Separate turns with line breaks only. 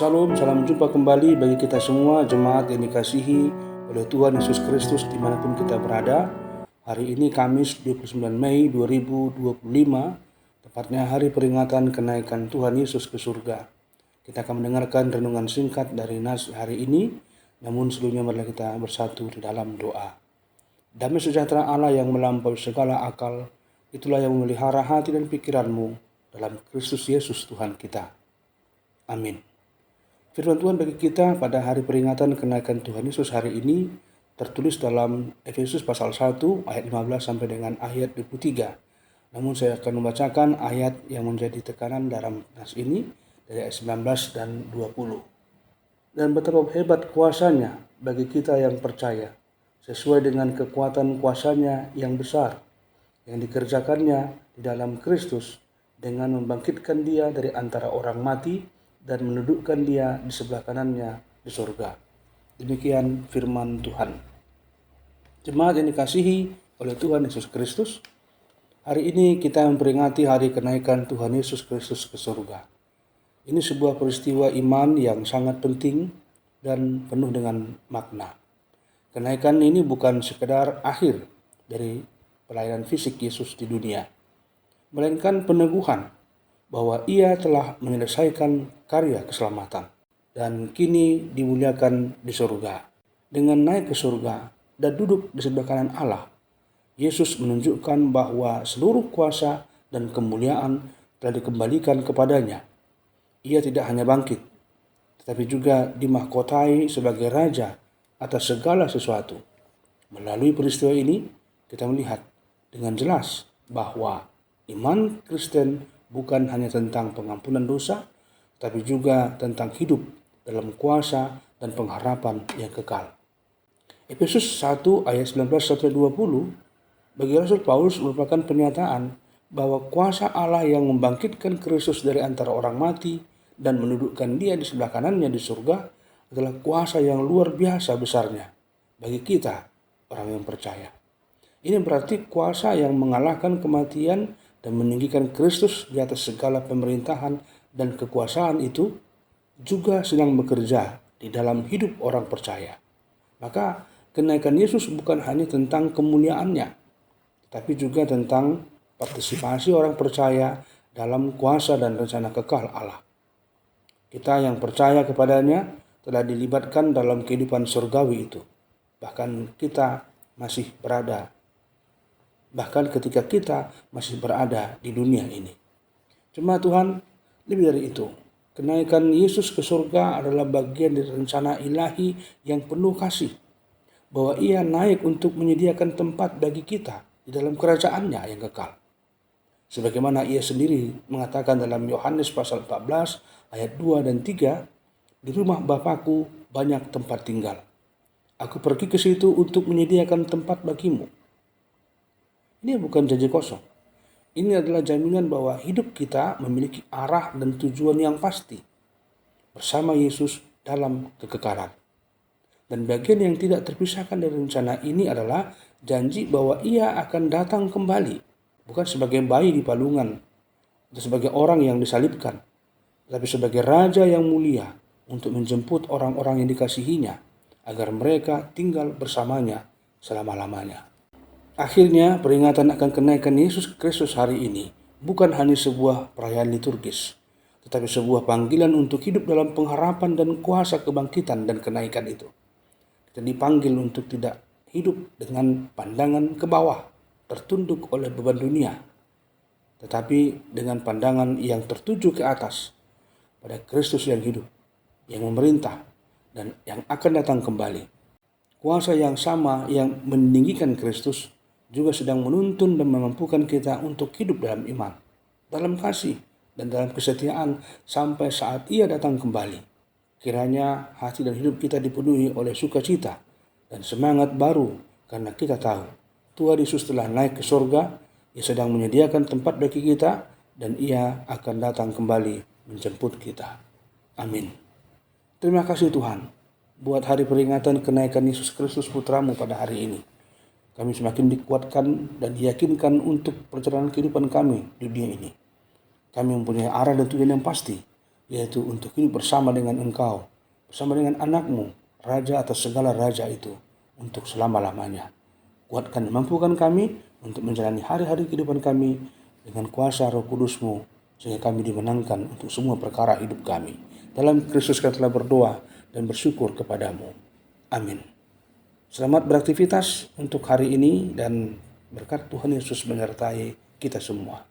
Salam, salam jumpa kembali bagi kita semua jemaat yang dikasihi oleh Tuhan Yesus Kristus dimanapun kita berada. Hari ini Kamis 29 Mei 2025, tepatnya hari peringatan kenaikan Tuhan Yesus ke surga. Kita akan mendengarkan renungan singkat dari Nas hari ini, namun sebelumnya marilah kita bersatu di dalam doa. Damai sejahtera Allah yang melampaui segala akal, itulah yang memelihara hati dan pikiranmu dalam Kristus Yesus Tuhan kita. Amin. Firman Tuhan bagi kita pada hari peringatan kenaikan Tuhan Yesus hari ini tertulis dalam Efesus pasal 1 ayat 15 sampai dengan ayat 23. Namun saya akan membacakan ayat yang menjadi tekanan dalam nas ini dari ayat 19 dan 20. Dan betapa hebat kuasanya bagi kita yang percaya, sesuai dengan kekuatan kuasanya yang besar, yang dikerjakannya di dalam Kristus dengan membangkitkan dia dari antara orang mati dan menundukkan dia di sebelah kanannya di surga. Demikian firman Tuhan. Jemaat yang dikasihi oleh Tuhan Yesus Kristus, hari ini kita memperingati hari kenaikan Tuhan Yesus Kristus ke surga. Ini sebuah peristiwa iman yang sangat penting dan penuh dengan makna. Kenaikan ini bukan sekedar akhir dari pelayanan fisik Yesus di dunia, melainkan peneguhan bahwa ia telah menyelesaikan karya keselamatan dan kini dimuliakan di surga. Dengan naik ke surga dan duduk di sebelah kanan Allah, Yesus menunjukkan bahwa seluruh kuasa dan kemuliaan telah dikembalikan kepadanya. Ia tidak hanya bangkit, tetapi juga dimahkotai sebagai Raja atas segala sesuatu. Melalui peristiwa ini, kita melihat dengan jelas bahwa iman Kristen bukan hanya tentang pengampunan dosa, tapi juga tentang hidup dalam kuasa dan pengharapan yang kekal. Efesus 1 ayat 19-20 bagi Rasul Paulus merupakan pernyataan bahwa kuasa Allah yang membangkitkan Kristus dari antara orang mati dan menundukkan dia di sebelah kanannya di surga adalah kuasa yang luar biasa besarnya bagi kita, orang yang percaya. Ini berarti kuasa yang mengalahkan kematian dan meninggikan Kristus di atas segala pemerintahan dan kekuasaan itu juga sedang bekerja di dalam hidup orang percaya. Maka kenaikan Yesus bukan hanya tentang kemuliaannya, tapi juga tentang partisipasi orang percaya dalam kuasa dan rencana kekal Allah. Kita yang percaya kepadanya telah dilibatkan dalam kehidupan surgawi itu. Bahkan ketika kita masih berada di dunia ini. Cuma Tuhan, lebih dari itu, kenaikan Yesus ke surga adalah bagian dari rencana ilahi yang penuh kasih, bahwa ia naik untuk menyediakan tempat bagi kita di dalam kerajaannya yang kekal. Sebagaimana ia sendiri mengatakan dalam Yohanes pasal 14 ayat 2 dan 3, di rumah Bapakku banyak tempat tinggal. Aku pergi ke situ untuk menyediakan tempat bagimu. Ini bukan janji kosong. Ini adalah jaminan bahwa hidup kita memiliki arah dan tujuan yang pasti bersama Yesus dalam kekekalan. Dan bagian yang tidak terpisahkan dari rencana ini adalah janji bahwa ia akan datang kembali, bukan sebagai bayi di palungan atau sebagai orang yang disalibkan, tapi sebagai Raja yang mulia untuk menjemput orang-orang yang dikasihinya agar mereka tinggal bersamanya selama-lamanya. Akhirnya, peringatan akan kenaikan Yesus Kristus hari ini bukan hanya sebuah perayaan liturgis, tetapi sebuah panggilan untuk hidup dalam pengharapan dan kuasa kebangkitan dan kenaikan itu. Kita dipanggil untuk tidak hidup dengan pandangan ke bawah, tertunduk oleh beban dunia, tetapi dengan pandangan yang tertuju ke atas, pada Kristus yang hidup, yang memerintah, dan yang akan datang kembali. Kuasa yang sama yang meninggikan Kristus juga sedang menuntun dan memampukan kita untuk hidup dalam iman, dalam kasih, dan dalam kesetiaan sampai saat ia datang kembali. Kiranya hati dan hidup kita dipenuhi oleh sukacita dan semangat baru karena kita tahu Tuhan Yesus telah naik ke surga, ia sedang menyediakan tempat bagi kita, dan ia akan datang kembali menjemput kita. Amin. Terima kasih Tuhan buat hari peringatan kenaikan Yesus Kristus Putramu pada hari ini. Kami semakin dikuatkan dan diyakinkan untuk perjalanan kehidupan kami di dunia ini. Kami mempunyai arah dan tujuan yang pasti, yaitu untuk hidup bersama dengan Engkau, bersama dengan anak-Mu, Raja atas segala raja itu, untuk selama-lamanya. Kuatkan dan mampukan kami untuk menjalani hari-hari kehidupan kami dengan kuasa Roh Kudus-Mu, sehingga kami dimenangkan untuk semua perkara hidup kami. Dalam Kristus kami telah berdoa dan bersyukur kepadamu. Amin. Selamat beraktivitas untuk hari ini dan berkat Tuhan Yesus menyertai kita semua.